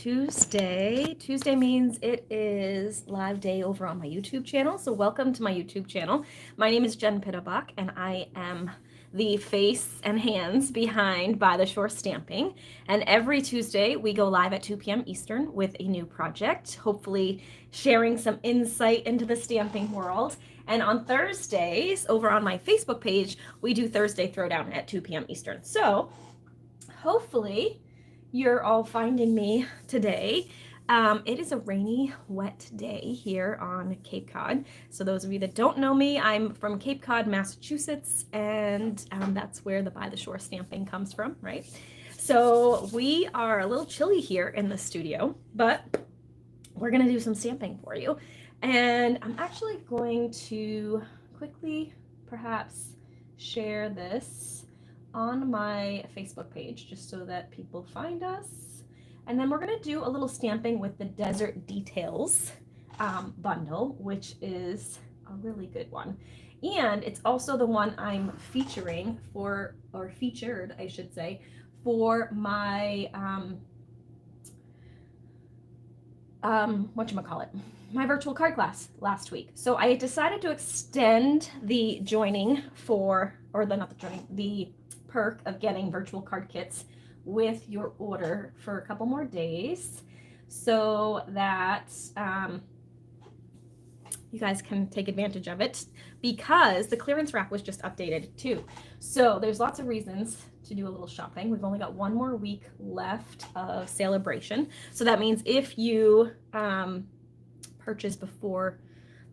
Tuesday. Tuesday means it is live day over on my YouTube channel. So welcome to my YouTube channel. My name is Jen Pitterbach and I am the face and hands behind By the Shore Stamping. And every Tuesday we go live at 2 p.m. Eastern with a new project, hopefully sharing some insight into the stamping world. And on Thursdays over on my Facebook page, we do Thursday Throwdown at 2 p.m. Eastern. So hopefully you're all finding me today. It is a rainy, wet day here on Cape Cod. So those of you that don't know me, I'm from Cape Cod, Massachusetts, and that's where the By the Shore Stamping comes from, right? So we are a little chilly here in the studio, but we're gonna do some stamping for you. And I'm actually going to quickly perhaps share this on my Facebook page just so that people find us. And then we're going to do a little stamping with the Desert Details bundle, which is a really good one. And it's also the one I'm featuring for, or featured, I should say, for my, whatchamacallit, my virtual card class last week. So I decided to extend the joining for, or the, not the joining, the perk of getting virtual card kits with your order for a couple more days so that you guys can take advantage of it, because the clearance rack was just updated too. So there's lots of reasons to do a little shopping. We've only got one more week left of Celebration. So that means if you purchase before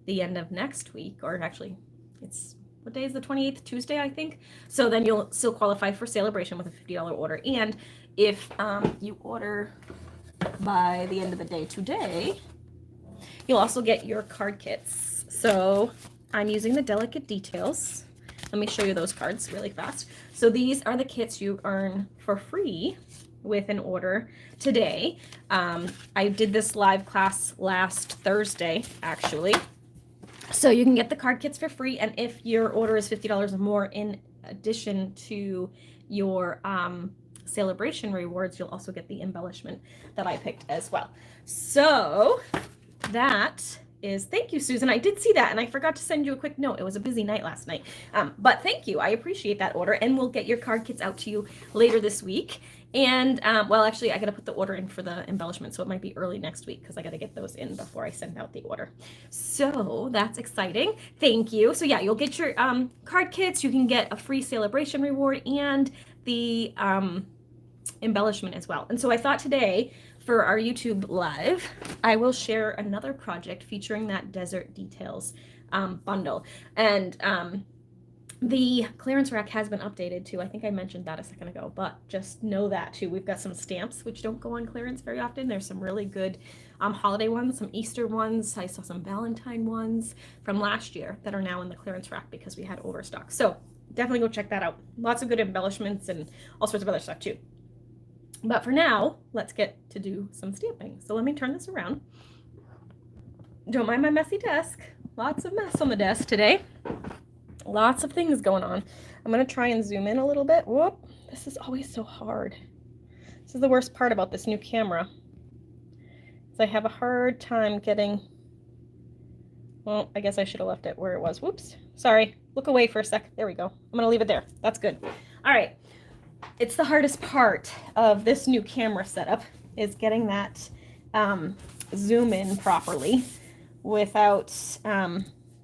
the end of next week, or actually it's, what day is the 28th? Tuesday, I think. So then you'll still qualify for Celebration with a $50 order. And if you order by the end of the day today, you'll also get your card kits. So I'm using the Delicate Details. Let me show you those cards really fast. So these are the kits you earn for free with an order today. I did this live class last Thursday, actually. So you can get the card kits for free, and if your order is $50 or more, in addition to your Celebration rewards, you'll also get the embellishment that I picked as well. So that is, thank you, Susan. I did see that, and I forgot to send you a quick note. It was a busy night last night, but thank you. I appreciate that order, and we'll get your card kits out to you later this week. And well, actually, I got to put the order in for the embellishment, so it might be early next week because I got to get those in before I send out the order. So that's exciting. Thank you. So yeah, you'll get your card kits. You can get a free Celebration reward and the embellishment as well. And so I thought today for our YouTube live, I will share another project featuring that Desert Details bundle. And the clearance rack has been updated too. I think I mentioned that a second ago, but just know that too. We've got some stamps which don't go on clearance very often. There's some really good holiday ones, some Easter ones. I saw some Valentine ones from last year that are now in the clearance rack because we had overstock. So definitely go check that out. Lots of good embellishments and all sorts of other stuff too. But for now, let's get to do some stamping. So let me turn this around. Don't mind my messy desk. Lots of mess on the desk today. Lots of things going on. I'm going to try and zoom in a little bit. Whoop, this is always so hard. This is the worst part about this new camera. Is I have a hard time getting, well, I guess I should have left it where it was. Whoops, sorry. Look away for a sec. There we go. I'm going to leave it there. That's good. All right. It's the hardest part of this new camera setup is getting that zoom in properly without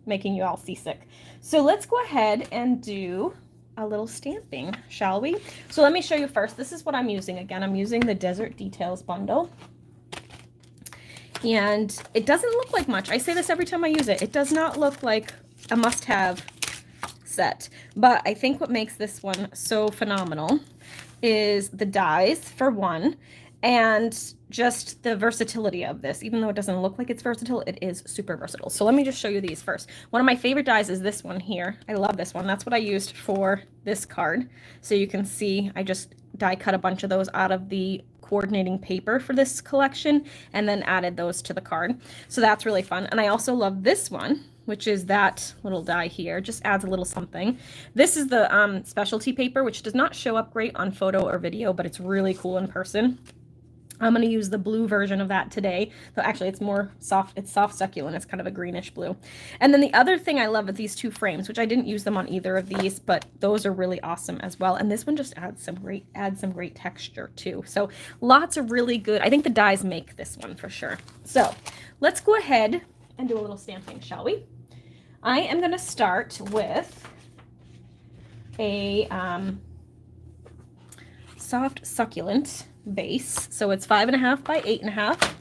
making you all seasick. So let's go ahead and do a little stamping, shall we? So let me show you first. This is what I'm using. Again, I'm using the Desert Details bundle. And it doesn't look like much. I say this every time I use it. It does not look like a must-have set. But I think what makes this one so phenomenal is the dies, for one, and just the versatility of this. Even though it doesn't look like it's versatile, it is super versatile. So let me just show you these first. One of my favorite dies is this one here. I love this one. That's what I used for this card. So you can see I just die cut a bunch of those out of the coordinating paper for this collection and then added those to the card. So that's really fun. And I also love this one, which is that little die here. Just adds a little something. This is the specialty paper, which does not show up great on photo or video, but it's really cool in person. I'm going to use the blue version of that today. So actually it's more soft, it's soft succulent. It's kind of a greenish blue. And then the other thing I love with these two frames, which I didn't use them on either of these, but those are really awesome as well. And this one just adds some great texture too. So lots of really good, I think the dies make this one for sure. So let's go ahead and do a little stamping, shall we? I am going to start with a soft succulent base. So it's 5.5 by 8.5.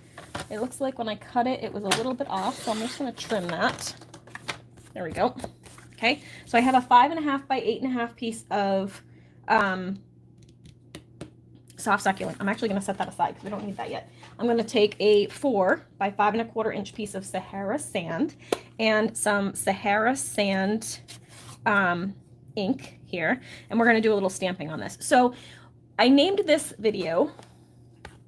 It looks like when I cut it, it was a little bit off. So I'm just going to trim that. There we go. Okay. So I have a 5.5 by 8.5 piece of soft succulent. I'm actually going to set that aside because we don't need that yet. I'm going to take a 4 by 5.25 inch piece of Sahara sand and some Sahara sand ink here. And we're going to do a little stamping on this. So I named this video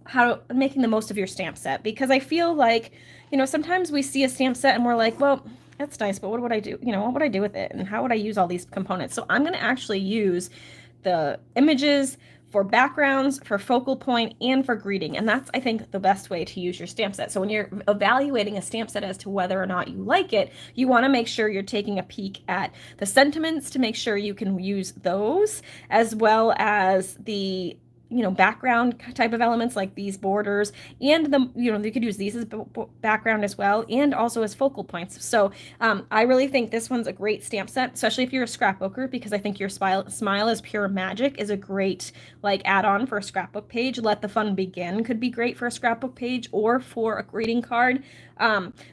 how making the most of your stamp set, because I feel like, you know, sometimes we see a stamp set and we're like, well, that's nice, but what would I do? You know, what would I do with it? And how would I use all these components? So I'm going to actually use the images for backgrounds, for focal point, and for greeting. And that's, I think, the best way to use your stamp set. So when you're evaluating a stamp set as to whether or not you like it, you want to make sure you're taking a peek at the sentiments to make sure you can use those, as well as the, you know, background type of elements like these borders, and the, you know, you could use these as background as well, and also as focal points. So I really think this one's a great stamp set, especially if you're a scrapbooker, because I think your Smile is Pure Magic is a great like add-on for a scrapbook page. Let the Fun Begin could be great for a scrapbook page or for a greeting card.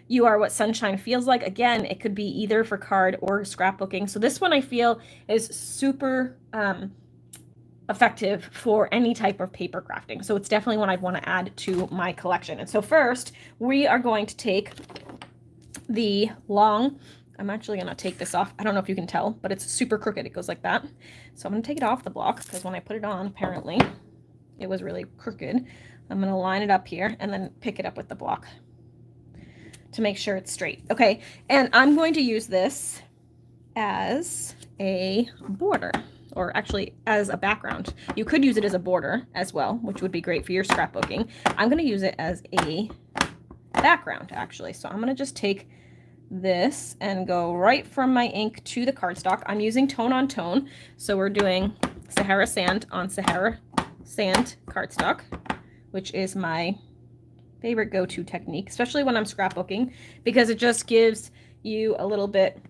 You Are What Sunshine Feels Like, again, it could be either for card or scrapbooking. So this one I feel is super effective for any type of paper crafting. So it's definitely one I'd want to add to my collection. And so first we are going to take the long, I'm actually going to take this off. I don't know if you can tell, but it's super crooked. It goes like that. So I'm going to take it off the block because when I put it on, apparently it was really crooked. I'm going to line it up here and then pick it up with the block to make sure it's straight. Okay. And I'm going to use this as a border, or actually as a background. You could use it as a border as well, which would be great for your scrapbooking. I'm going to use it as a background actually. So I'm going to just take this and go right from my ink to the cardstock. I'm using tone on tone. So we're doing Sahara Sand on Sahara Sand cardstock, which is my favorite go-to technique, especially when I'm scrapbooking, because it just gives you a little bit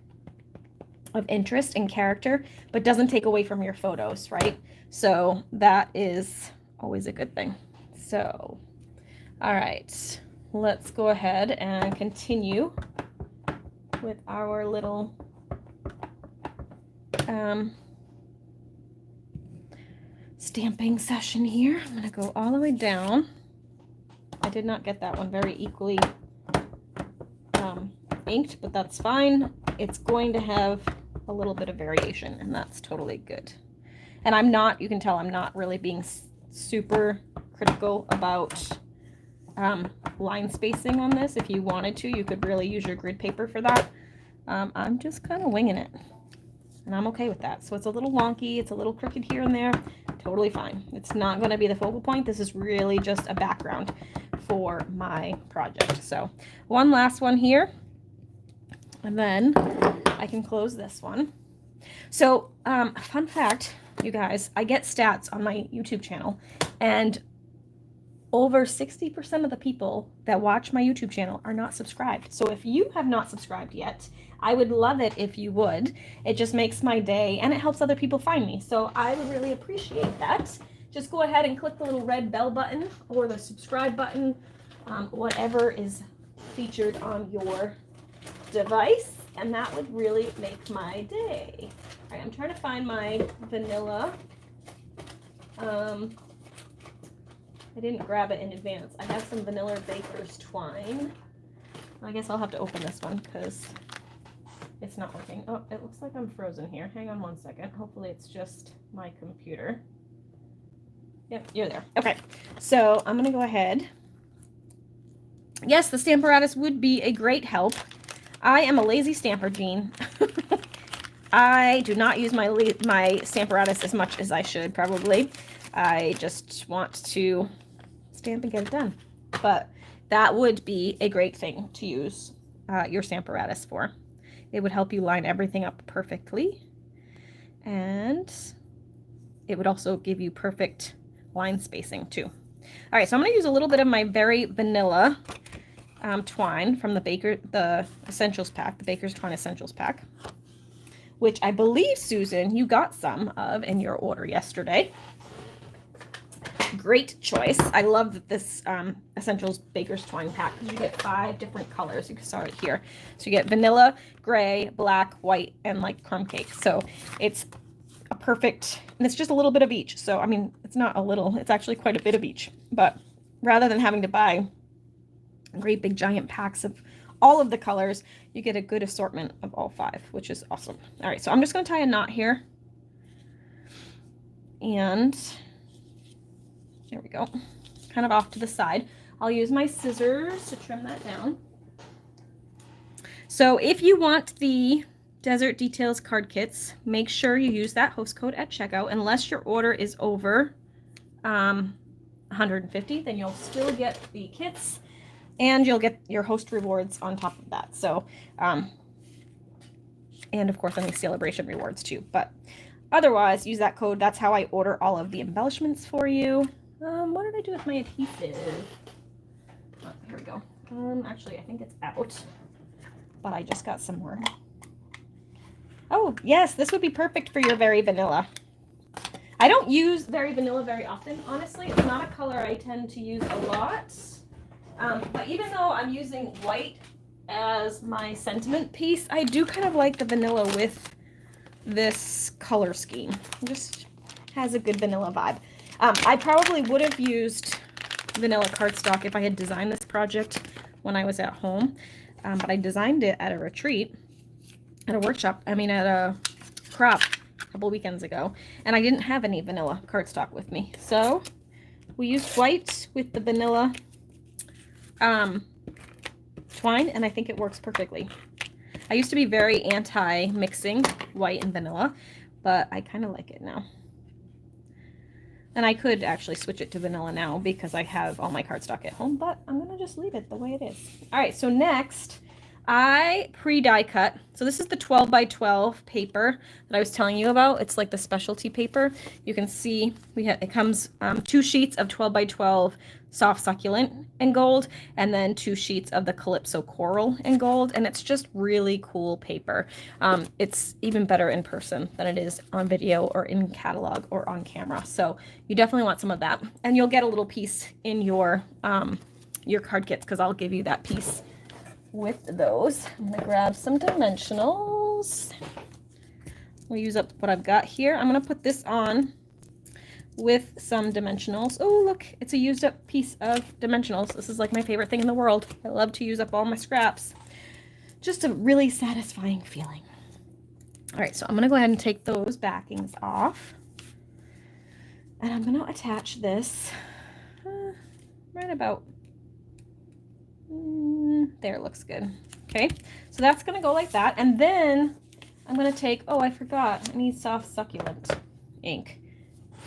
of interest and character, but doesn't take away from your photos, right? So that is always a good thing. So, all right, let's go ahead and continue with our little stamping session here. I'm gonna go all the way down. I did not get that one very equally inked, but that's fine. It's going to have a little bit of variation, and that's totally good. And I'm not, you can tell I'm not really being super critical about line spacing on this. If you wanted to, you could really use your grid paper for that. I'm just kind of winging it, and I'm okay with that. So it's a little wonky, it's a little crooked here and there, totally fine. It's not going to be the focal point. This is really just a background for my project. So one last one here, and then I can close this one. So fun fact, you guys, I get stats on my YouTube channel, and over 60% of the people that watch my YouTube channel are not subscribed. So if you have not subscribed yet, I would love it if you would. It just makes my day, and it helps other people find me. So I would really appreciate that. Just go ahead and click the little red bell button or the subscribe button, whatever is featured on your device, and that would really make my day. All right, I'm trying to find my vanilla. I didn't grab it in advance. I have some vanilla baker's twine. I guess I'll have to open this one because it's not working. Oh, it looks like I'm frozen here. Hang on one second. Hopefully it's just my computer. Yep, you're there. Okay, so I'm gonna go ahead. Yes, the Stamparatus would be a great help. I am a lazy stamper, Jean. I do not use my Stamparatus as much as I should, probably. I just want to stamp and get it done. But that would be a great thing to use your Stamparatus for. It would help you line everything up perfectly, and it would also give you perfect line spacing too. All right, so I'm going to use a little bit of my Very Vanilla twine from the Essentials pack, the Baker's Twine Essentials pack, which I believe, Susan, you got some of in your order yesterday. Great choice. I love this Essentials Baker's Twine pack because you get 5 different colors. You can start it here. So you get vanilla, gray, black, white, and like crumb cake. So it's a perfect, and it's just a little bit of each. So, I mean, it's not a little, it's actually quite a bit of each. But rather than having to buy great big giant packs of all of the colors, you get a good assortment of all 5, which is awesome. All right, so I'm just going to tie a knot here. And there we go. Kind of off to the side. I'll use my scissors to trim that down. So if you want the Desert Details card kits, make sure you use that host code at checkout. Unless your order is over 150, then you'll still get the kits. And you'll get your host rewards on top of that. So, and of course, any celebration rewards too. But otherwise, use that code. That's how I order all of the embellishments for you. What did I do with my adhesive? Oh, here we go. Actually, I think it's out. But I just got some more. Oh, yes, this would be perfect for your Very Vanilla. I don't use Very Vanilla very often, honestly. It's not a color I tend to use a lot. But even though I'm using white as my sentiment piece, I do kind of like the vanilla with this color scheme. It just has a good vanilla vibe. I probably would have used vanilla cardstock if I had designed this project when I was at home. But I designed it at a retreat, at a workshop, at a crop a couple weekends ago. And I didn't have any vanilla cardstock with me. So we used white with the vanilla twine, and I think it works perfectly. I used to be very anti-mixing white and vanilla, but I kind of like it now. And I could actually switch it to vanilla now because I have all my cardstock at home, but I'm going to just leave it the way it is. All right, so next, I pre-die cut. So this is the 12 by 12 paper that I was telling you about. It's like the specialty paper. You can see it comes 2 sheets of 12 by 12 soft succulent in gold, and then 2 sheets of the Calypso coral in gold, and it's just really cool paper. It's even better in person than it is on video or in catalog or on camera. So you definitely want some of that, and you'll get a little piece in your card kits because I'll give you that piece with those. I'm gonna grab some dimensionals. We'll use up what I've got here. I'm gonna put this on with some dimensionals. Oh, look, it's a used up piece of dimensionals. This is like my favorite thing in the world. I love to use up all my scraps. Just a really satisfying feeling. All right, so I'm gonna go ahead and take those backings off. And I'm gonna attach this right about there. Looks good. Okay, so that's gonna go like that. And then I'm gonna take, oh, I forgot, I need soft succulent ink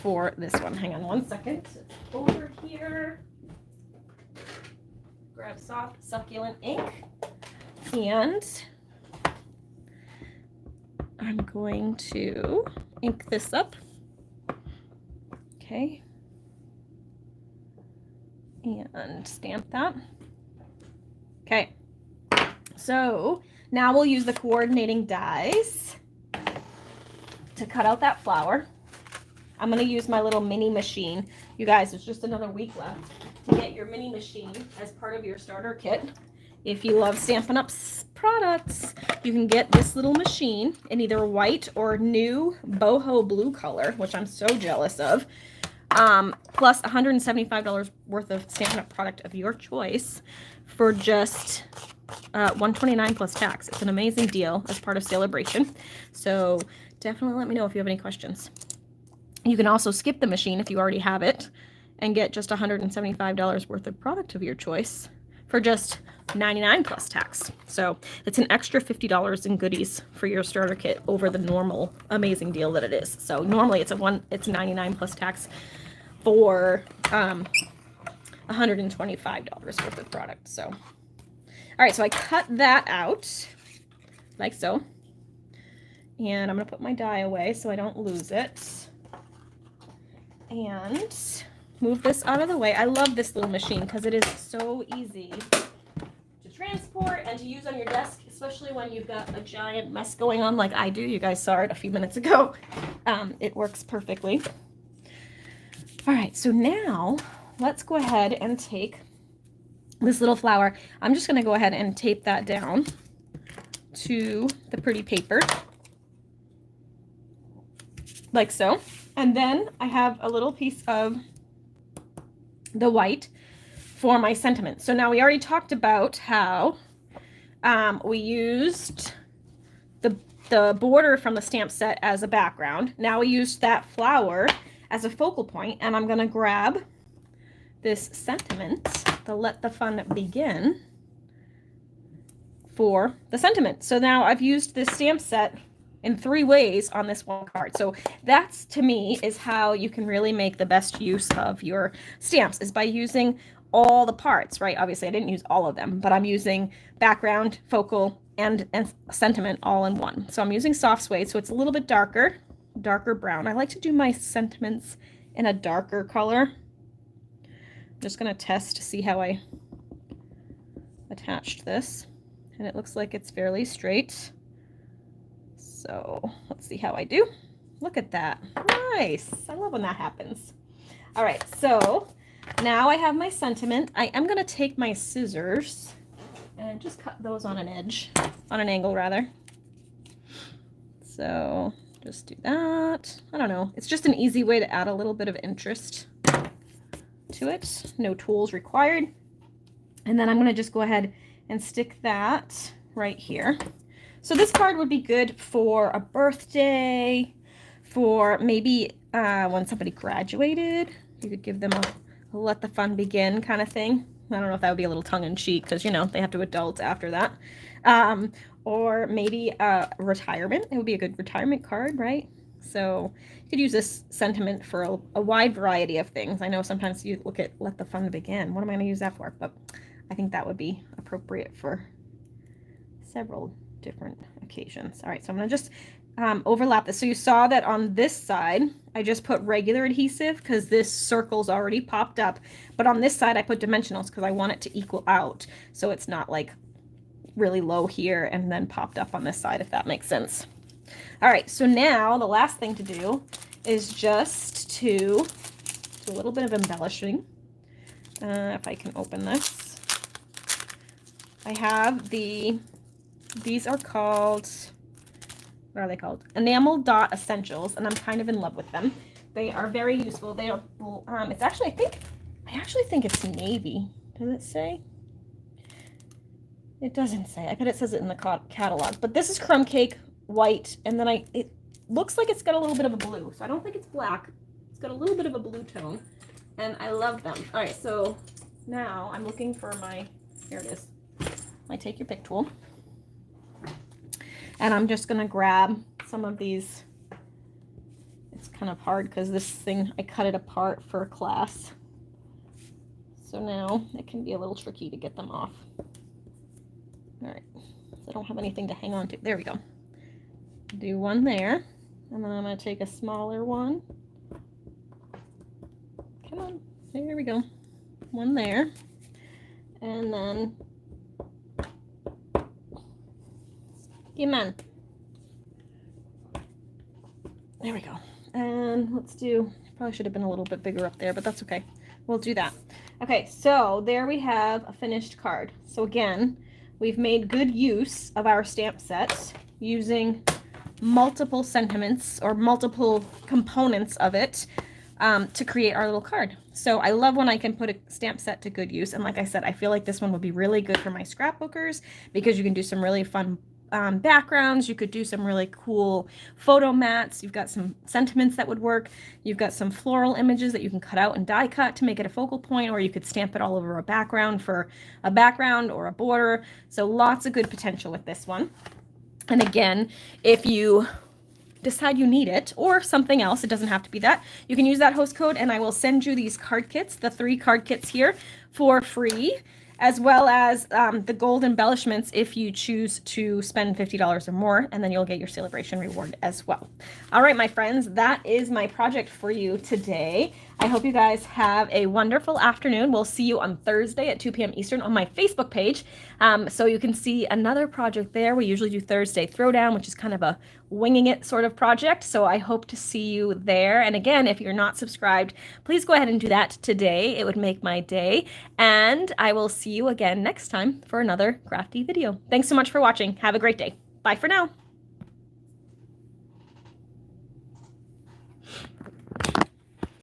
for this one. Hang on one second. It's over here. Grab soft succulent ink, and I'm going to ink this up. Okay. And stamp that. Okay. So now we'll use the coordinating dies to cut out that flower. I'm going to use my little mini machine. You guys, there's just another week left to get your mini machine as part of your starter kit. If you love Stampin' Up's products, you can get this little machine in either white or new boho blue color, which I'm so jealous of, plus $175 worth of Stampin' Up product of your choice for just $129 plus tax. It's an amazing deal as part of Celebration. So definitely let me know if you have any questions. You can also skip the machine if you already have it and get just $175 worth of product of your choice for just $99 plus tax. So it's an extra $50 in goodies for your starter kit over the normal amazing deal that it is. So normally it's $99 plus tax for $125 worth of product. So, all right, so I cut that out like so. And I'm going to put my die away so I don't lose it. And move this out of the way. I love this little machine because it is so easy to transport and to use on your desk, especially when you've got a giant mess going on like I do. You guys saw it a few minutes ago. It works perfectly. All right, so now let's go ahead and take this little flower. I'm just going to go ahead and tape that down to the pretty paper like so. And then I have a little piece of the white for my sentiment. So now we already talked about how we used the border from the stamp set as a background. Now we used that flower as a focal point, and I'm going to grab this sentiment, the Let the Fun Begin, for the sentiment. So now I've used this stamp set in 3 ways on this one card. So that's, to me, is how you can really make the best use of your stamps, is by using all the parts, right? Obviously I didn't use all of them, but I'm using background, focal, and sentiment all in one. So I'm using soft suede, so it's a little bit darker brown. I like to do my sentiments in a darker color. I'm just going to test to see how I attached this, and it looks like it's fairly straight. So let's see how I do. Look at that. Nice. I love when that happens. All right, so now I have my sentiment. I am going to take my scissors and just cut those on an edge, on an angle rather. So just do that. I don't know. It's just an easy way to add a little bit of interest to it. No tools required. And then I'm going to just go ahead and stick that right here. So this card would be good for a birthday, for maybe when somebody graduated. You could give them a Let the Fun Begin kind of thing. I don't know if that would be a little tongue-in-cheek because, you know, they have to adult after that. Or maybe retirement. It would be a good retirement card, right? So you could use this sentiment for a wide variety of things. I know sometimes you look at Let the Fun Begin. What am I going to use that for? But I think that would be appropriate for several different occasions. All right, so I'm going to just overlap this. So you saw that on this side, I just put regular adhesive because this circle's already popped up. But on this side, I put dimensionals because I want it to equal out. So it's not like really low here and then popped up on this side, if that makes sense. All right, so now the last thing to do is just to do a little bit of embellishing. If I can open this. I have these are called, what are they called? Enamel Dot Essentials, and I'm kind of in love with them. They are very useful. They don't, it's actually, I actually think it's navy. Does it say? It doesn't say. I bet it says it in the catalog. But this is crumb cake, white, and then it looks like it's got a little bit of a blue. So I don't think it's black. It's got a little bit of a blue tone, and I love them. All right, so now I'm looking for my, here it is, my Take Your Pick tool. And I'm just going to grab some of these. It's kind of hard because this thing, I cut it apart for a class. So now it can be a little tricky to get them off. All right, so I don't have anything to hang on to. There we go. Do one there. And then I'm going to take a smaller one. Come on. There we go. One there. And then come on. There we go. And let's do, probably should have been a little bit bigger up there, but that's okay. We'll do that. Okay, so there we have a finished card. So again, we've made good use of our stamp set using multiple sentiments or multiple components of it to create our little card. So I love when I can put a stamp set to good use. And like I said, I feel like this one would be really good for my scrapbookers because you can do some really fun backgrounds. You could do some really cool photo mats. You've got some sentiments that would work. You've got some floral images that you can cut out and die cut to make it a focal point, or you could stamp it all over a background for a background or a border. So lots of good potential with this one. And again, if you decide you need it or something else, it doesn't have to be that, you can use that host code and I will send you these card kits, the 3 card kits here, for free, as well as the gold embellishments if you choose to spend $50 or more, and then you'll get your celebration reward as well. All right, my friends, that is my project for you today. I hope you guys have a wonderful afternoon. We'll see you on Thursday at 2 p.m. Eastern on my Facebook page. So you can see another project there. We usually do Thursday Throwdown, which is kind of a winging it sort of project. So I hope to see you there. And again, if you're not subscribed, please go ahead and do that today. It would make my day. And I will see you again next time for another crafty video. Thanks so much for watching. Have a great day. Bye for now.